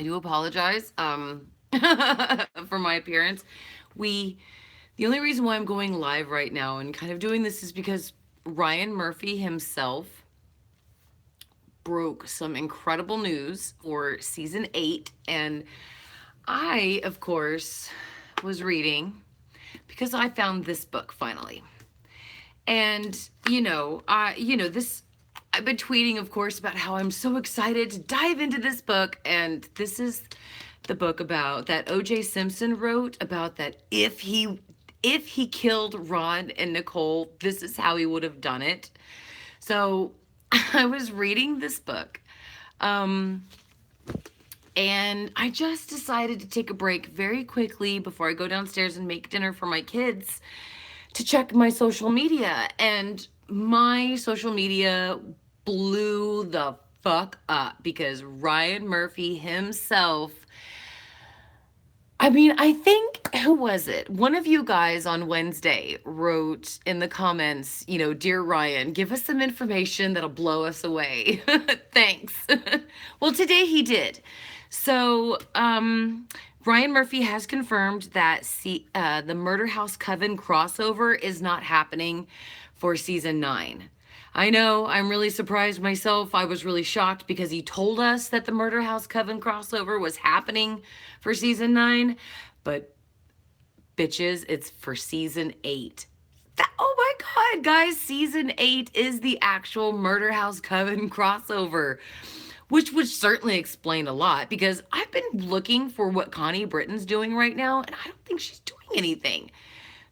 I do apologize for my appearance. We The only reason why I'm going live right now and kind of doing this is because Ryan Murphy himself broke some incredible news for season 8, and I, of course, was reading because I found this book finally. And this I've been tweeting, of course, about how I'm so excited to dive into this book, and this is the book about that O.J. Simpson wrote about that if he killed Ron and Nicole, this is how he would have done it. So I was reading this book, um, and I just decided to take a break very quickly before I go downstairs and make dinner for my kids to check my social media. And my social media blew the fuck up because Ryan Murphy himself, I mean, I think, who was it? One of you guys on Wednesday wrote in the comments, dear Ryan, give us some information that'll blow us away. Thanks. Well, today he did. So, Ryan Murphy has confirmed that the Murder House Coven crossover is not happening for season 9. I know, I'm really surprised myself. I was really shocked because he told us that the Murder House Coven crossover was happening for season 9, but bitches, it's for season 8. Oh my god, guys, season 8 is the actual Murder House Coven crossover, which would certainly explain a lot because I've been looking for what Connie Britton's doing right now, and I don't think she's doing anything.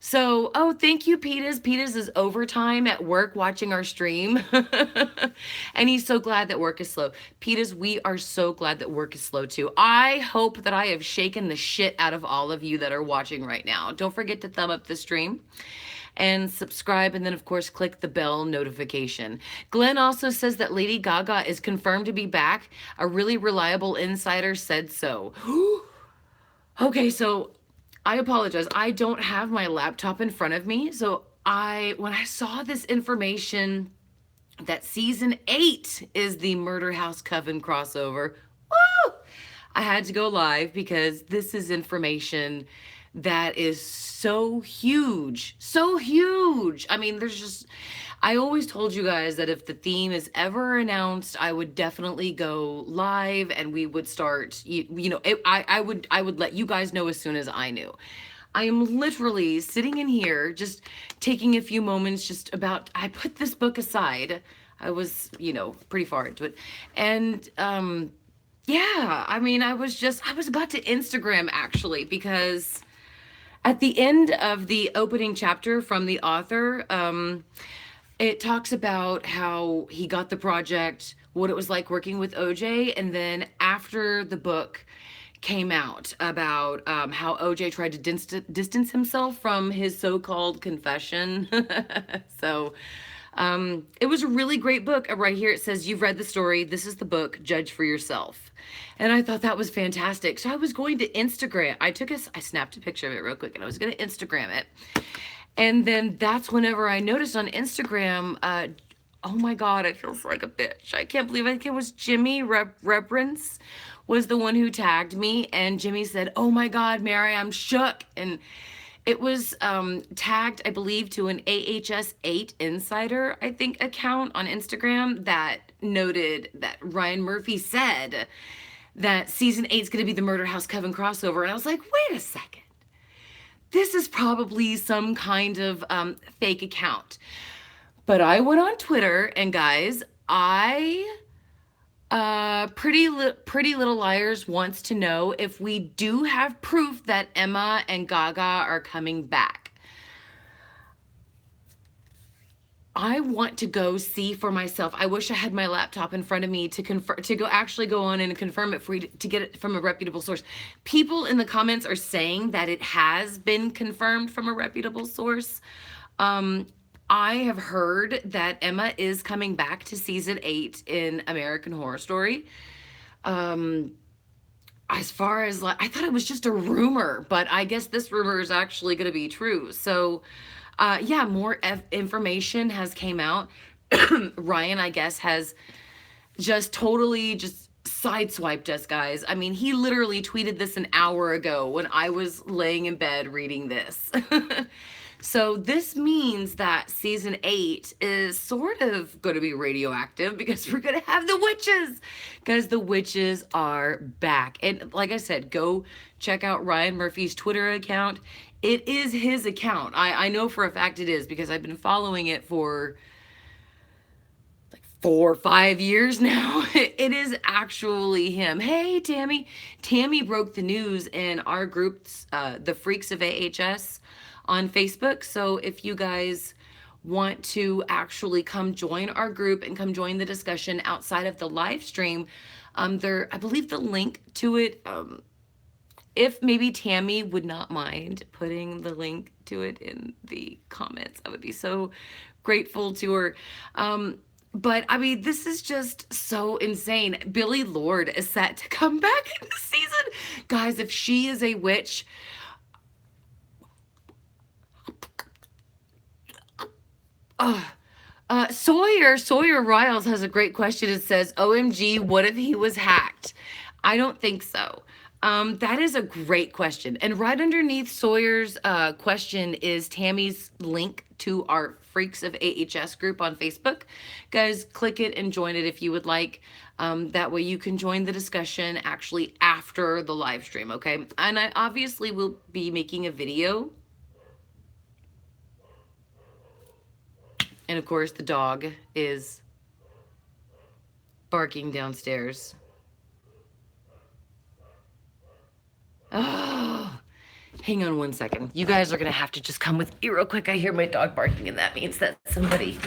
So, oh, thank you, Petas. Petas is overtime at work watching our stream. And he's so glad that work is slow. Petas, we are so glad that work is slow too. I hope that I have shaken the shit out of all of you that are watching right now. Don't forget to thumb up the stream and subscribe, and then of course click the bell notification. Glenn also says that Lady Gaga is confirmed to be back. A really reliable insider said so. Okay, so I apologize. I don't have my laptop in front of me. So when I saw this information that season 8 is the Murder House Coven crossover, woo, I had to go live because this is information that is so huge. So huge. I mean, I always told you guys that if the theme is ever announced, I would definitely go live and we would start, I would let you guys know as soon as I knew. I am literally sitting in here, just taking a few moments, I put this book aside. I was, pretty far into it. And, yeah, I mean, I was about to Instagram actually, because at the end of the opening chapter from the author, it talks about how he got the project, what it was like working with OJ, and then after the book came out about how OJ tried to distance himself from his so-called confession. So it was a really great book. Right here it says, you've read the story. This is the book. Judge for yourself. And I thought that was fantastic. So I was going to Instagram. I snapped a picture of it real quick and I was going to Instagram it. And then that's whenever I noticed on Instagram, oh my God, I feel like a bitch. I can't believe, I think it was Jimmy Reverence was the one who tagged me. And Jimmy said, oh my God, Mary, I'm shook. And it was tagged, I believe, to an AHS 8 Insider, I think, account on Instagram that noted that Ryan Murphy said that season 8 is going to be the Murder House Coven crossover. And I was like, wait a second. This is probably some kind of fake account. But I went on Twitter, and guys, Pretty Little Liars wants to know if we do have proof that Emma and Gaga are coming back. I want to go see for myself. I wish I had my laptop in front of me to confirm, to go on and confirm it for you, to get it from a reputable source. People in the comments are saying that it has been confirmed from a reputable source. I have heard that Emma is coming back to season 8 in American Horror Story. As far as, I thought it was just a rumor, but I guess this rumor is actually going to be true. So, yeah, more information has came out. Ryan, I guess, has just totally just sideswiped us, guys. I mean, he literally tweeted this an hour ago when I was laying in bed reading this. So this means that season 8 is sort of going to be radioactive because we're going to have the witches. Because the witches are back. And like I said, go check out Ryan Murphy's Twitter account. It is his account. I know for a fact it is because I've been following it for 4 or 5 years now. It is actually him. Hey, Tammy. Tammy broke the news in our groups, the Freaks of AHS on Facebook. So if you guys want to actually come join our group and come join the discussion outside of the live stream, there, I believe the link to it, if maybe Tammy would not mind putting the link to it in the comments, I would be so grateful to her. But I mean, this is just so insane. Billy Lord is set to come back in the season. Guys, if she is a witch, Sawyer Riles has a great question. It says, OMG, what if he was hacked? I don't think so. That is a great question. And right underneath Sawyer's question is Tammy's link to our Freaks of AHS group on Facebook. Guys, click it and join it if you would like. That way you can join the discussion actually after the live stream, okay? And I obviously will be making a video. And of course, the dog is barking downstairs. Oh, hang on one second. You guys are going to have to just come with me real quick. I hear my dog barking, and that means that somebody...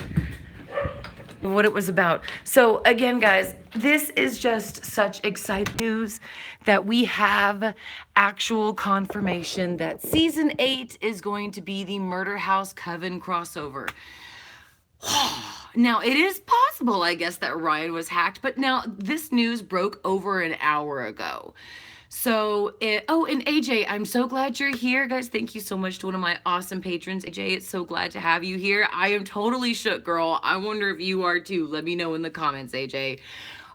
what it was about. So again, guys, this is just such exciting news that we have actual confirmation that season 8 is going to be the Murder House Coven crossover. Now, it is possible, I guess, that Ryan was hacked, but now this news broke over an hour ago. So, oh, and AJ, I'm so glad you're here, guys. Thank you so much to one of my awesome patrons. AJ, it's so glad to have you here. I am totally shook, girl. I wonder if you are too. Let me know in the comments, AJ.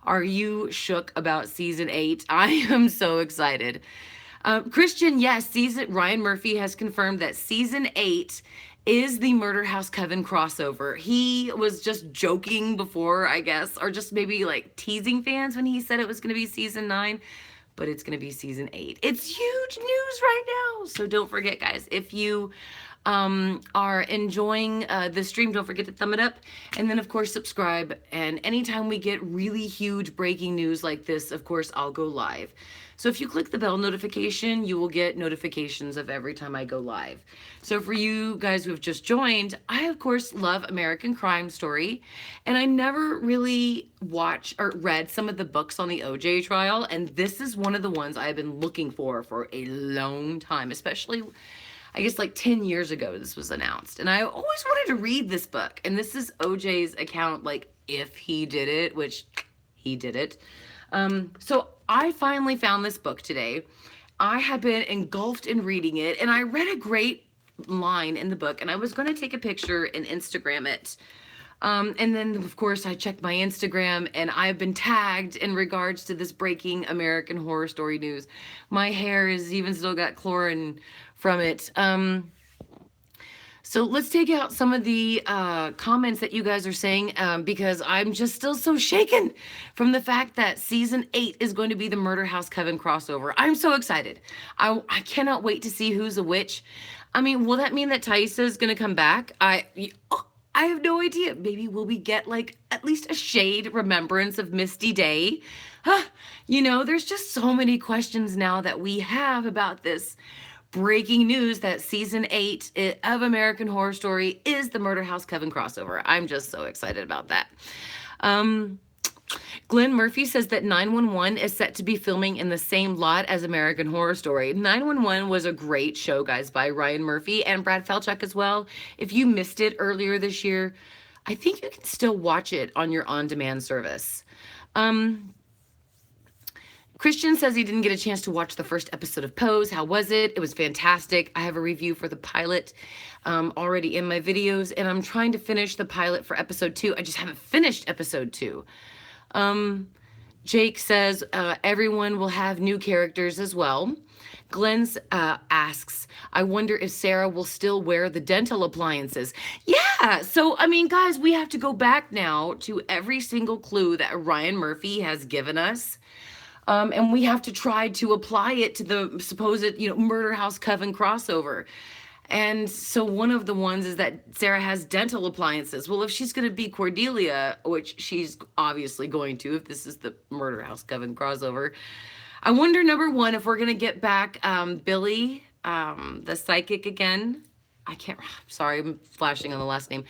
Are you shook about season 8? I am so excited. Christian, yes, Ryan Murphy has confirmed that season 8 is the Murder House Coven crossover. He was just joking before, I guess, or just maybe like teasing fans when he said it was going to be season 9, but it's going to be season 8. It's huge news right now. So don't forget, guys, if you are enjoying the stream, don't forget to thumb it up. And then, of course, subscribe. And anytime we get really huge breaking news like this, of course, I'll go live. So if you click the bell notification, you will get notifications of every time I go live. So for you guys who have just joined, I, of course, love American Crime Story. And I never really watched or read some of the books on the OJ trial. And this is one of the ones I've been looking for a long time, especially, I guess, like 10 years ago this was announced. And I always wanted to read this book. And this is OJ's account, like, if he did it, which he did it. So I finally found this book today. I had been engulfed in reading it, and I read a great line in the book, and I was going to take a picture and Instagram it. And then, of course, I checked my Instagram, and I've been tagged in regards to this breaking American Horror Story news. My hair is even still got chlorine from it. So let's take out some of the comments that you guys are saying, because I'm just still so shaken from the fact that season 8 is going to be the Murder House Coven crossover. I'm so excited. I cannot wait to see who's a witch. I mean, will that mean that Thaisa is going to come back? I have no idea. Maybe will we get like at least a shade remembrance of Misty Day? You know, there's just so many questions now that we have about this breaking news that season 8 of American Horror Story is the Murder House Coven crossover. I'm just so excited about that. Glenn Murphy says that 911 is set to be filming in the same lot as American Horror Story. 911 was a great show, guys, by Ryan Murphy and Brad Falchuk as well. If you missed it earlier this year, I think you can still watch it on your on-demand service. Christian says he didn't get a chance to watch the first episode of Pose. How was it? It was fantastic. I have a review for the pilot already in my videos, and I'm trying to finish the pilot for episode 2. I just haven't finished episode 2. Jake says everyone will have new characters as well. Glenn asks, I wonder if Sarah will still wear the dental appliances. Yeah. So, I mean, guys, we have to go back now to every single clue that Ryan Murphy has given us. And we have to try to apply it to the supposed, Murder House Coven crossover. And so one of the ones is that Sarah has dental appliances. Well, if she's going to be Cordelia, which she's obviously going to, if this is the Murder House Coven crossover, I wonder, number one, if we're going to get back Billy, the psychic again. I can't, sorry, I'm flashing on the last name.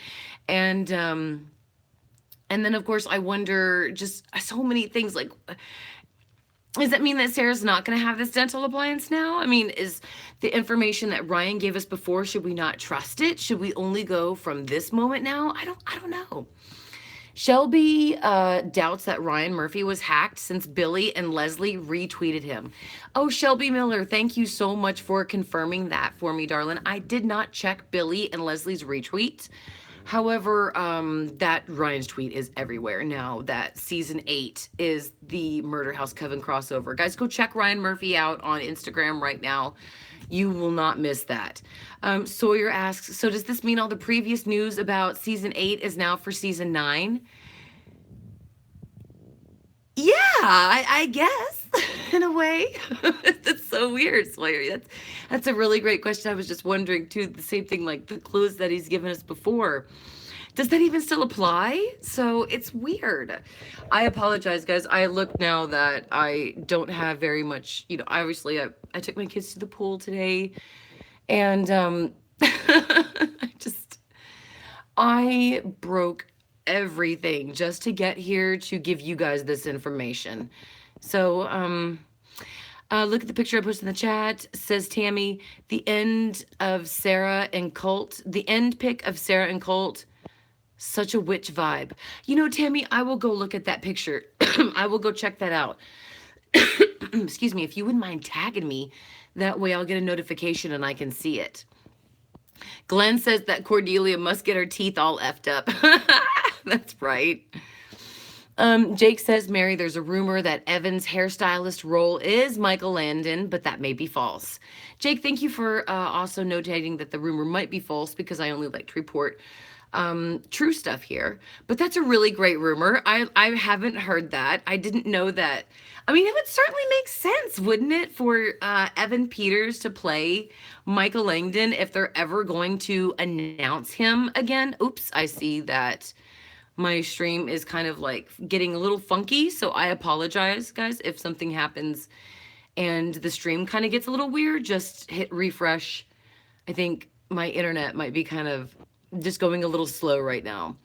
And then, of course, I wonder just so many things like, does that mean that Sarah's not going to have this dental appliance now? I mean, is the information that Ryan gave us before, should we not trust it? Should we only go from this moment now? I don't know. Shelby doubts that Ryan Murphy was hacked since Billy and Leslie retweeted him. Oh, Shelby Miller, thank you so much for confirming that for me, darling. I did not check Billy and Leslie's retweet. However, that Ryan's tweet is everywhere now that season 8 is the Murder House Coven crossover. Guys, go check Ryan Murphy out on Instagram right now. You will not miss that. Sawyer asks, so does this mean all the previous news about season 8 is now for season 9? Yeah, I guess in a way. That's so weird, Sawyer. That's a really great question. I was just wondering too, the same thing like the clues that he's given us before. Does that even still apply? So it's weird. I apologize, guys. I look now that I don't have very much, obviously I took my kids to the pool today and I broke everything just to get here to give you guys this information. So, look at the picture I posted in the chat. Says Tammy, the end of Sarah and Colt. The end pic of Sarah and Colt. Such a witch vibe. Tammy, I will go look at that picture. I will go check that out. Excuse me, if you wouldn't mind tagging me, that way I'll get a notification and I can see it. Glenn says that Cordelia must get her teeth all effed up. That's right. Jake says, Mary, there's a rumor that Evan's hairstylist role is Michael Landon, but that may be false. Jake, thank you for also notating that the rumor might be false because I only like to report true stuff here. But that's a really great rumor. I haven't heard that. I didn't know that. I mean, it would certainly make sense, wouldn't it, for Evan Peters to play Michael Langdon if they're ever going to announce him again. Oops, I see that my stream is kind of like getting a little funky, so I apologize, guys, if something happens and the stream kind of gets a little weird. Just hit refresh. I think my internet might be kind of just going a little slow right now.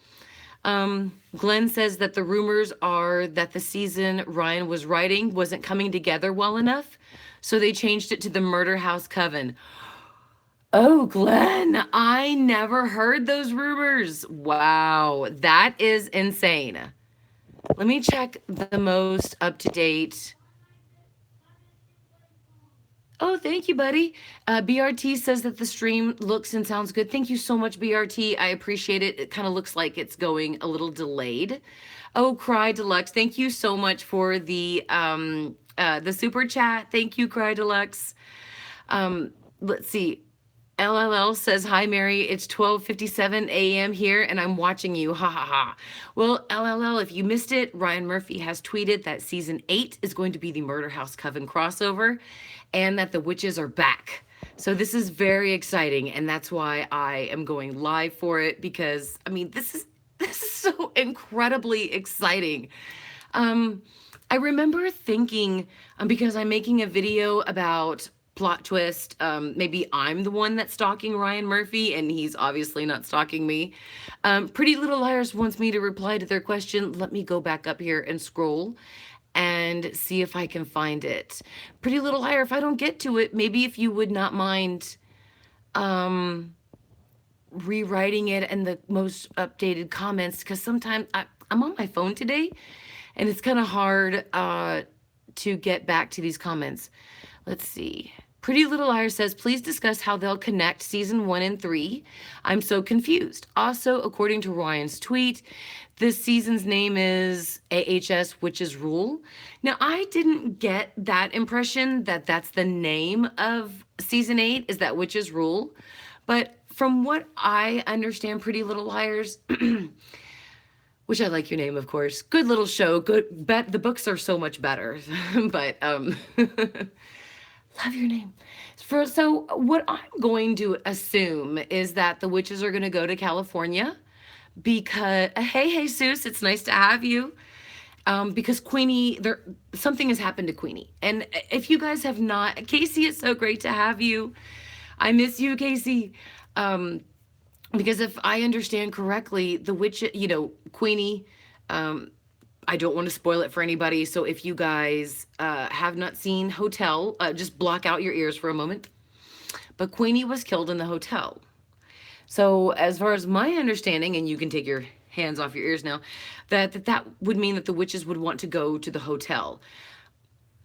Glenn says that the rumors are that the season Ryan was writing wasn't coming together well enough, so they changed it to the Murder House Coven. Oh, Glenn, I never heard those rumors. Wow, that is insane. Let me check the most up-to-date. Oh, thank you, buddy. BRT says that the stream looks and sounds good. Thank you so much, BRT. I appreciate it. It kind of looks like it's going a little delayed. Oh, Cry Deluxe. Thank you so much for the super chat. Thank you, Cry Deluxe. Let's see. LLL says, hi, Mary. It's 12:57 a.m. here, and I'm watching you. Ha, ha, ha. Well, LLL, if you missed it, Ryan Murphy has tweeted that season 8 is going to be the Murder House Coven crossover and that the witches are back. So this is very exciting, and that's why I am going live for it because, I mean, this is so incredibly exciting. I remember thinking, because I'm making a video about plot twist, maybe I'm the one that's stalking Ryan Murphy and he's obviously not stalking me. Pretty Little Liars wants me to reply to their question. Let me go back up here and scroll and see if I can find it. Pretty Little Liar, if I don't get to it, maybe if you would not mind rewriting it in the most updated comments, because sometimes I'm on my phone today and it's kind of hard to get back to these comments. Let's see. Pretty Little Liars says, please discuss how they'll connect season 1 and 3. I'm so confused. Also, according to Ryan's tweet, this season's name is AHS Witches Rule. Now, I didn't get that impression that that's the name of season 8, is that Witches Rule. But from what I understand, Pretty Little Liars, which I like your name, of course. Good little show. Good. Bet the books are so much better, but love your name. So what I'm going to assume is that the witches are going to go to California because hey Jesus, it's nice to have you. Because Queenie, there something has happened to Queenie, and if you guys have not, Casey, it's so great to have you. I miss you, Casey. Because if I understand correctly, the witch, Queenie, I don't want to spoil it for anybody. So if you guys have not seen Hotel, just block out your ears for a moment. But Queenie was killed in the hotel. So as far as my understanding, and you can take your hands off your ears now, that would mean that the witches would want to go to the hotel.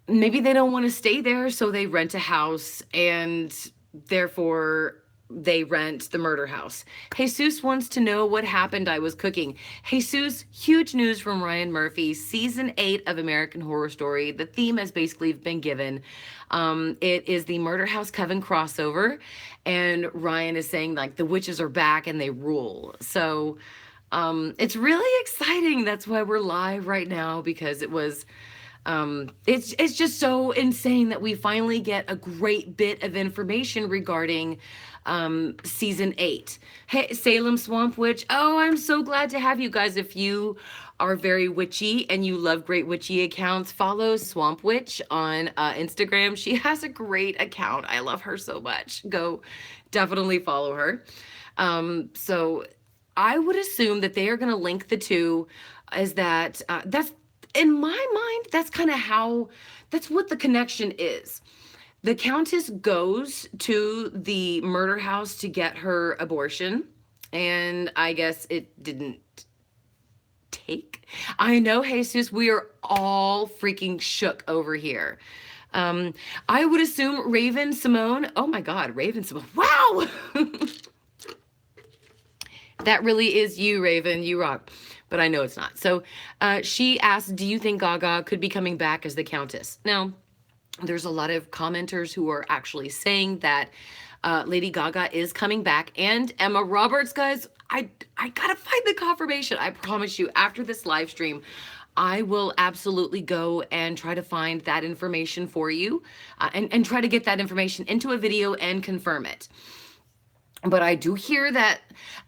Maybe they don't want to stay there, so they rent a house, and therefore they rent the murder house. Jesus wants to know what happened. I was cooking. Jesus, huge news from Ryan Murphy. Season 8 of American Horror Story. The theme has basically been given. It is the Murder House Coven crossover, and Ryan is saying like the witches are back and they rule. So it's really exciting. That's why we're live right now, because it was it's just so insane that we finally get a great bit of information regarding season 8. Hey, Salem Swamp Witch. Oh, I'm so glad to have you guys. If you are very witchy and you love great witchy accounts, follow Swamp Witch on Instagram. She has a great account. I love her so much. Go definitely follow her. So I would assume that they are going to link the two, is that that's in my mind, that's kind of how, that's what the connection is. The Countess goes to the murder house to get her abortion, and I guess it didn't take. I know, Jesus, we are all freaking shook over here. I would assume Raven Simone. Oh my God, Raven Simone. Wow! That really is you, Raven. You rock. But I know it's not. So she asked, do you think Gaga could be coming back as the Countess? Now, there's a lot of commenters who are actually saying that Lady Gaga is coming back, and Emma Roberts. Guys, I gotta find the confirmation. I promise you, after this live stream, I will absolutely go and try to find that information for you, and try to get that information into a video and confirm it. But I do hear that,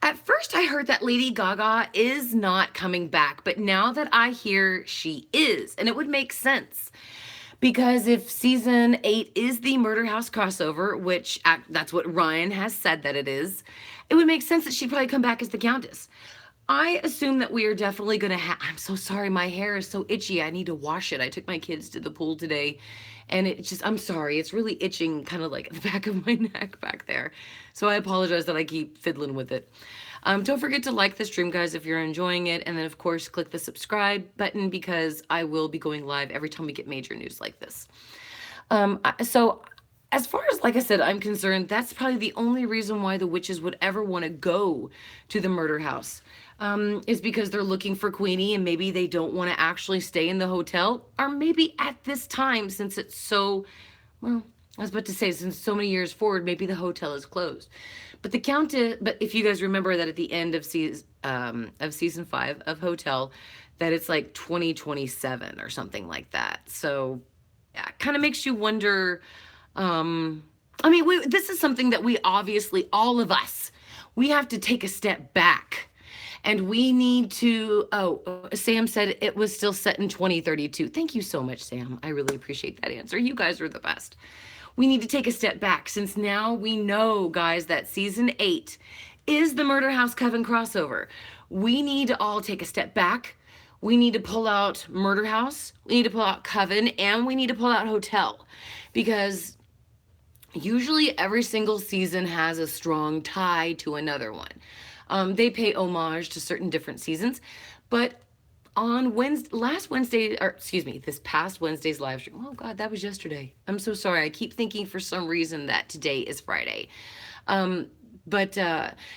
at first I heard that Lady Gaga is not coming back, but now that I hear she is, and it would make sense. Because if season 8 is the Murder House crossover, which that's what Ryan has said that it is, it would make sense that she'd probably come back as the Countess. I assume that we are definitely going to have, I'm so sorry, my hair is so itchy. I need to wash it. I took my kids to the pool today, and it's just, I'm sorry, it's really itching kind of like at the back of my neck back there. So I apologize that I keep fiddling with it. Don't forget to like the stream, guys, if you're enjoying it. And then, of course, click the subscribe button, because I will be going live every time we get major news like this. So as far as, like I said, I'm concerned, that's probably the only reason why the witches would ever want to go to the murder house, is because they're looking for Queenie, and maybe they don't want to actually stay in the hotel. Or maybe at this time, since it's so, well, I was about to say, since so many years forward, maybe the hotel is closed. But the Countess, but if you guys remember that at the end of season 5 of Hotel, that it's like 2027 or something like that. So yeah, it kind of makes you wonder. I mean, this is something that we obviously, all of us, we have to take a step back. And we need to, Sam said it was still set in 2032. Thank you so much, Sam. I really appreciate that answer. You guys are the best. We need to take a step back, since now we know, guys, that season 8 is the Murder House Coven crossover. We need to all take a step back. We need to pull out Murder House. We need to pull out Coven, and we need to pull out Hotel, because usually every single season has a strong tie to another one. They pay homage to certain different seasons, but on Wednesday, last Wednesday, or excuse me, this past Wednesday's live stream. Oh God, that was yesterday. I'm so sorry. I keep thinking for some reason that today is Friday. Um, but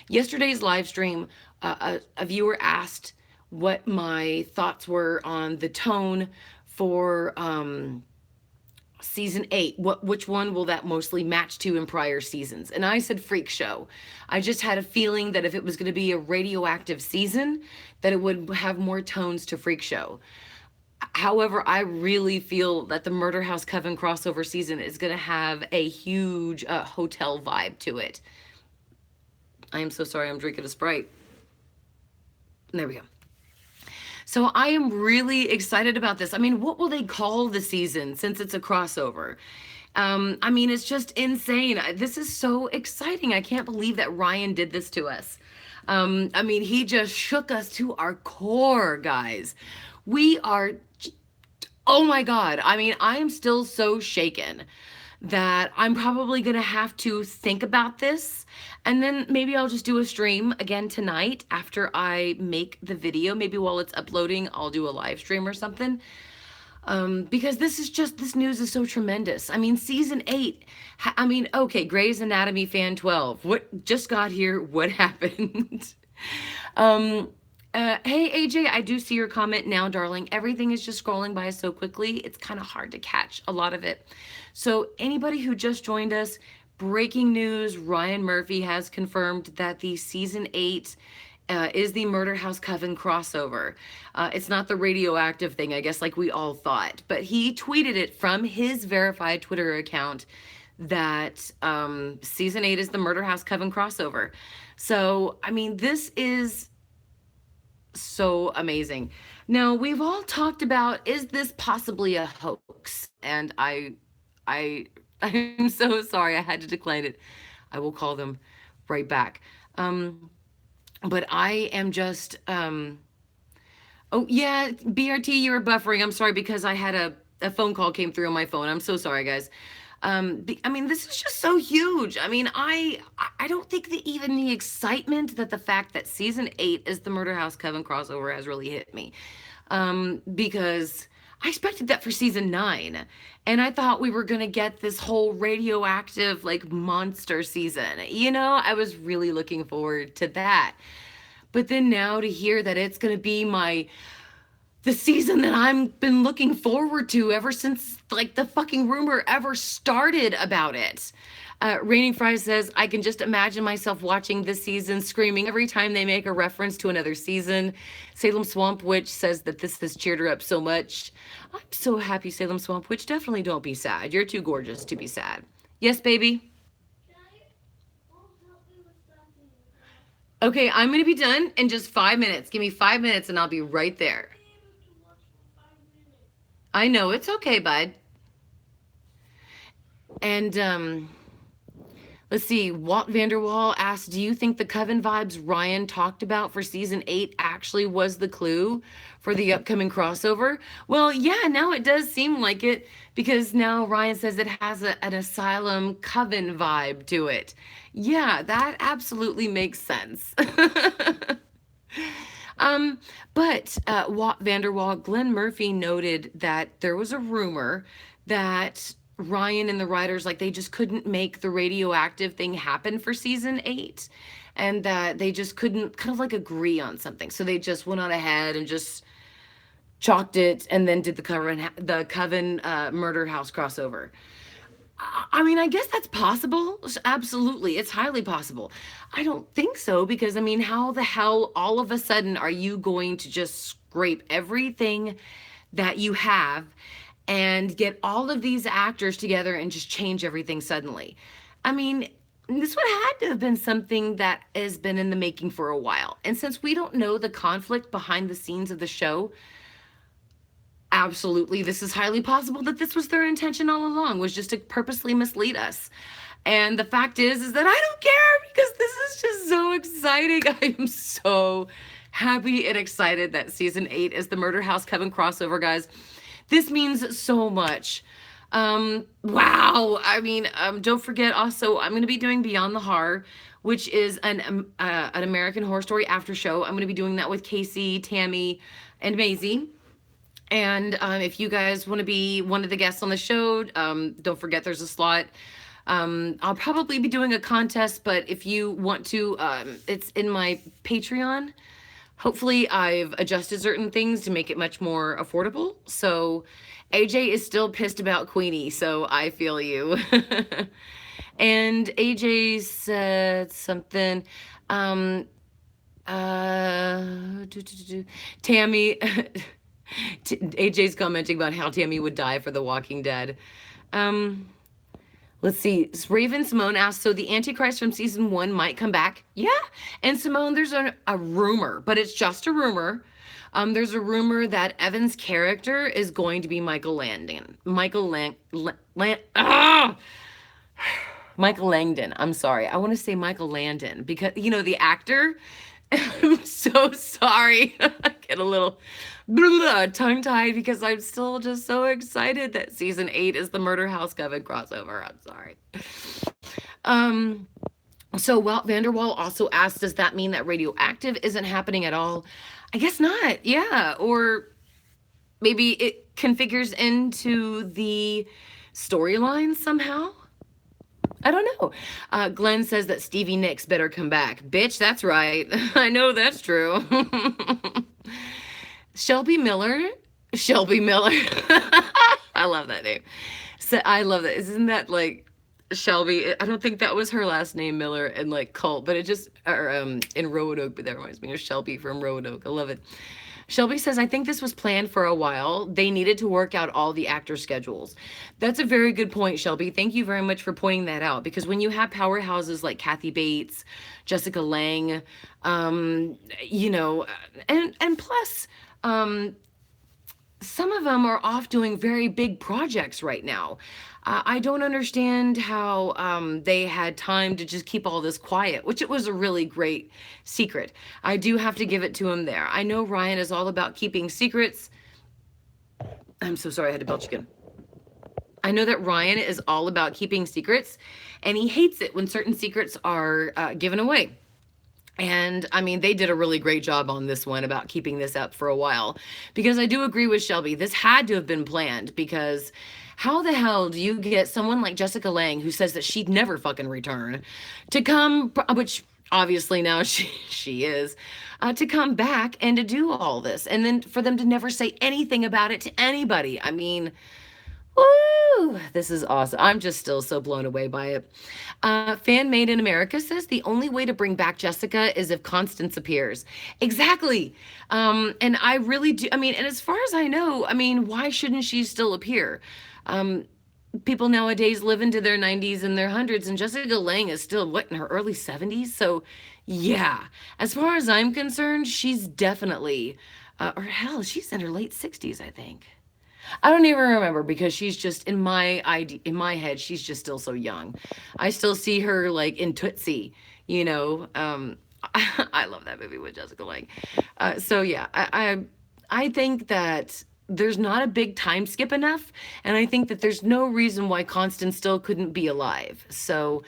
yesterday's live stream, a viewer asked what my thoughts were on the tone for season 8. Which one will that mostly match to in prior seasons? And I said Freak Show. I just had a feeling that if it was going to be a radioactive season, that it would have more tones to Freak Show. However, I really feel that the Murder House Coven crossover season is going to have a huge hotel vibe to it. I am so sorry, I'm drinking a Sprite. There we go. So I am really excited about this. I mean, what will they call the season since it's a crossover? I mean, it's just insane. This is so exciting. I can't believe that Ryan did this to us. I mean, he just shook us to our core, guys. We are, oh my God. I mean, I am still so shaken that I'm probably going to have to think about this. And then maybe I'll just do a stream again tonight after I make the video. Maybe while it's uploading, I'll do a live stream or something. Because this news is so tremendous. I mean, season 8, I mean, okay, Grey's Anatomy fan 12. What just got here? What happened? Hey, AJ, I do see your comment now, darling. Everything is just scrolling by so quickly. It's kind of hard to catch a lot of it. So anybody who just joined us, breaking news, Ryan Murphy has confirmed that the season 8 is the Murder House Coven crossover. It's not the radioactive thing, I guess, like we all thought. But he tweeted it from his verified Twitter account that season 8 is the Murder House Coven crossover. So, I mean, this is so amazing. Now, we've all talked about, is this possibly a hoax? And I'm so sorry, I had to decline it. I will call them right back. But I am just, oh yeah, BRT, you were buffering. I'm sorry because I had a phone call came through on my phone. I'm so sorry, guys. I mean, this is just so huge. I mean, I don't think that even the excitement that the fact that season 8 is the Murder House Coven crossover has really hit me. Because I expected that for season 9. And I thought we were going to get this whole radioactive, like, monster season. You know, I was really looking forward to that. But then now to hear that it's going to be the season that I've been looking forward to ever since, like, the fucking rumor ever started about it. Raining Fry says, I can just imagine myself watching this season screaming every time they make a reference to another season. Salem Swamp Witch says that this has cheered her up so much. I'm so happy, Salem Swamp Witch. Definitely don't be sad. You're too gorgeous to be sad. Yes, baby? Okay, I'm going to be done in just 5 minutes. Give me 5 minutes and I'll be right there. I know, it's okay, bud. And, let's see, Walt Vanderwall asked, do you think the Coven vibes Ryan talked about for season 8 actually was the clue for the upcoming crossover? Well, yeah, now it does seem like it, because now Ryan says it has an Asylum Coven vibe to it. Yeah, that absolutely makes sense. But Walt Vanderwall, Glenn Murphy noted that there was a rumor that Ryan and the writers, like, they just couldn't make the radioactive thing happen for season 8, and that they just couldn't kind of like agree on something. So they just went on ahead and just chalked it and then did the Coven Murder House crossover. I mean, I guess that's possible. Absolutely. It's highly possible. I don't think so, because, I mean, how the hell all of a sudden are you going to just scrape everything that you have and get all of these actors together and just change everything suddenly? I mean, this would have had to have been something that has been in the making for a while. And since we don't know the conflict behind the scenes of the show, absolutely, this is highly possible that this was their intention all along, was just to purposely mislead us. And the fact is that I don't care, because this is just so exciting. I am so happy and excited that season 8 is the Murder House Coven crossover, guys. This means so much. Wow. I mean, don't forget also, I'm going to be doing Beyond the Horror, which is an American Horror Story after show. I'm going to be doing that with Casey, Tammy, and Maisie. And if you guys want to be one of the guests on the show, don't forget there's a slot. I'll probably be doing a contest, but if you want to, it's in my Patreon. Hopefully, I've adjusted certain things to make it much more affordable. So, AJ is still pissed about Queenie, so I feel you. And AJ said something. Um, Tammy, AJ's commenting about how Tammy would die for The Walking Dead. Um, Let's see. Raven Simone asked, so the Antichrist from season one might come back? Yeah. And Simone, there's a rumor, but it's just a rumor. There's a rumor that Evan's character is going to be Michael Landon. Michael Langdon. I'm sorry. I want to say Michael Landon because, the actor. I'm so sorry. I get a little tongue tied because I'm still just so excited that season 8 is the Murder House Coven crossover. I'm sorry. So Walt Vanderwall also asked, does that mean that Radioactive isn't happening at all? I guess not. Yeah. Or maybe it configures into the storyline somehow. I don't know. Glenn says that Stevie Nicks better come back. Bitch, that's right. I know that's true. Shelby Miller. Shelby Miller. I love that name. So I love that. Isn't that like Shelby? I don't think that was her last name, Miller, in like Cult, but it just, or in Roanoke, but that reminds me of Shelby from Roanoke. I love it. Shelby says, I think this was planned for a while. They needed to work out all the actor schedules. That's a very good point, Shelby. Thank you very much for pointing that out. Because when you have powerhouses like Kathy Bates, Jessica Lange, and plus, some of them are off doing very big projects right now. I don't understand how they had time to just keep all this quiet, which it was a really great secret. I do have to give it to him there. I know Ryan is all about keeping secrets. I'm so sorry, I had to belch again. I know that Ryan is all about keeping secrets, and he hates it when certain secrets are given away. And I mean, they did a really great job on this one about keeping this up for a while. Because I do agree with Shelby, this had to have been planned because how the hell do you get someone like Jessica Lange, who says that she'd never fucking return, to come, which obviously now she is, to come back and to do all this, and then for them to never say anything about it to anybody. I mean, woo! This is awesome. I'm just still so blown away by it. Fan Made in America says the only way to bring back Jessica is if Constance appears. Exactly. And I really do. I mean, and as far as I know, I mean, why shouldn't she still appear? People nowadays live into their 90s and their hundreds, and Jessica Lange is still, what, in her early 70s? So, yeah, as far as I'm concerned, she's definitely, or hell, she's in her late 60s, I think. I don't even remember because she's just in my head, she's just still so young. I still see her like in Tootsie, you know. I love that movie with Jessica Lange. So yeah, I think that there's not a big time skip enough, and I think that there's no reason why Constance still couldn't be alive. So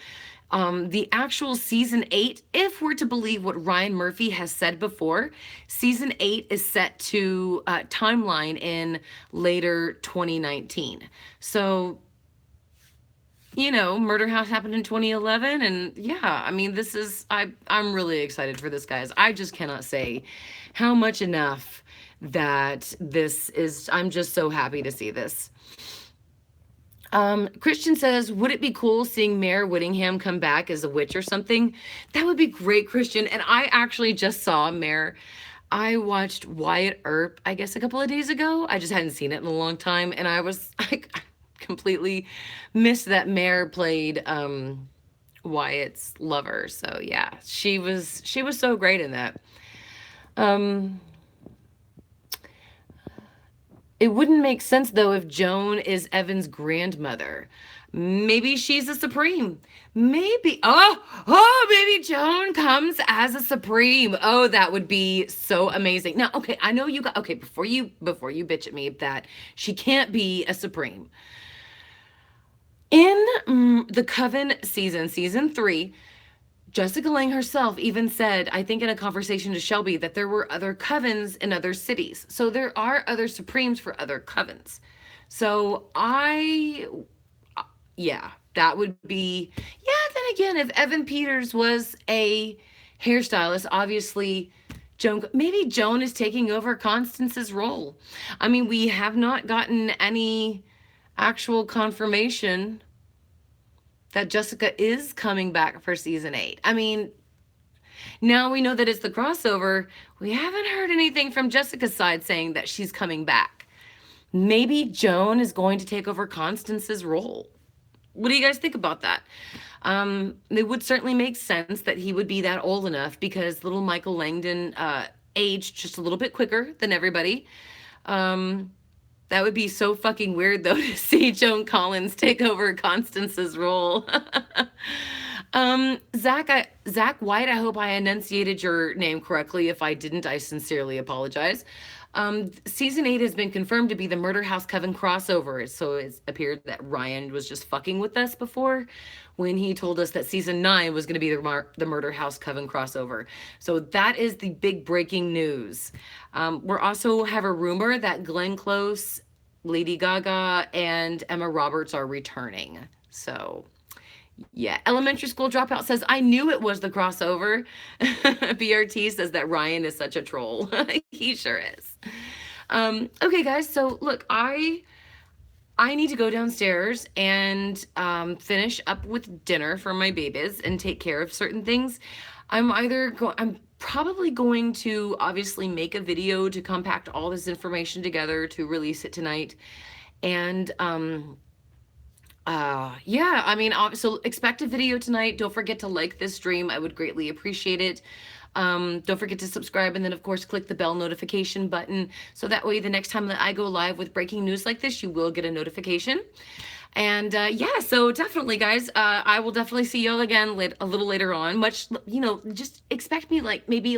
the actual season 8, if we're to believe what Ryan Murphy has said before, season 8 is set to timeline in later 2019. So, Murder House happened in 2011, and yeah, I mean, I'm really excited for this, guys. I just cannot say how much enough that this is. I'm just so happy to see this. Christian says, would it be cool seeing Mayor Whittingham come back as a witch or something? That would be great, Christian. And I actually just saw Mayor. I watched Wyatt Earp, I guess, a couple of days ago. I just hadn't seen it in a long time. And I was like, completely missed that Mayor played Wyatt's lover. So yeah, she was so great in that. It wouldn't make sense, though, if Joan is Evan's grandmother. Maybe she's a Supreme. Maybe, maybe Joan comes as a Supreme. Oh, that would be so amazing. Now, okay, I know you got, okay, before you bitch at me that she can't be a Supreme. the Coven season 3, Jessica Lange herself even said, I think in a conversation to Shelby, that there were other covens in other cities. So there are other supremes for other covens. So yeah, that would be, yeah, then again, if Evan Peters was a hairstylist, obviously maybe Joan is taking over Constance's role. I mean, we have not gotten any actual confirmation that Jessica is coming back for season 8. I mean, now we know that it's the crossover. We haven't heard anything from Jessica's side saying that she's coming back. Maybe Joan is going to take over Constance's role. What do you guys think about that? It would certainly make sense that he would be that old enough, because little Michael Langdon aged just a little bit quicker than everybody. That would be so fucking weird, though, to see Joan Collins take over Constance's role. Zach White, I hope I enunciated your name correctly. If I didn't, I sincerely apologize. Season 8 has been confirmed to be the Murder House Coven crossover. So it's appeared that Ryan was just fucking with us before when he told us that season 9 was going to be the Murder House Coven crossover. So that is the big breaking news. We also have a rumor that Glenn Close, Lady Gaga, and Emma Roberts are returning. So yeah, Elementary School Dropout says, I knew it was the crossover. BRT says that Ryan is such a troll. He sure is. Okay, guys, so look, I need to go downstairs and finish up with dinner for my babies and take care of certain things. I'm probably going to obviously make a video to compact all this information together to release it tonight. And yeah, I mean, so expect a video tonight. Don't forget to like this stream. I would greatly appreciate it. Don't forget to subscribe, and then of course click the bell notification button, so that way the next time that I go live with breaking news like this, you will get a notification. And yeah, so definitely, guys, I will definitely see y'all again a little later on. Just expect me maybe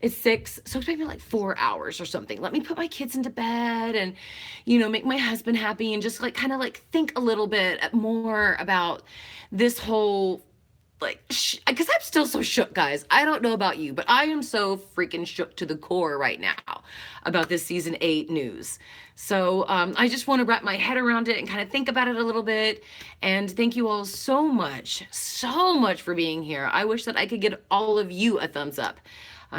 it's 6, so expect me 4 hours or something. Let me put my kids into bed and, make my husband happy, and just kind of think a little bit more about this whole, because I'm still so shook, guys. I don't know about you, but I am so freaking shook to the core right now about this season 8 news. So I just want to wrap my head around it and kind of think about it a little bit. And thank you all so much for being here. I wish that I could get all of you a thumbs up.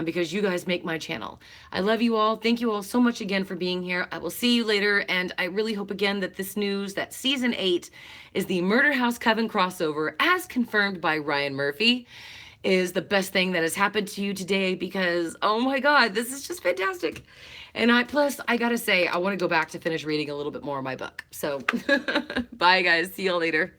Because you guys make my channel. I love you all. Thank you all so much again for being here. I will see you later, and I really hope again that this news, that season 8 is the Murder House Coven crossover, as confirmed by Ryan Murphy, is the best thing that has happened to you today, because oh my god, this is just fantastic. And I gotta say, I want to go back to finish reading a little bit more of my book. So bye guys, see y'all later.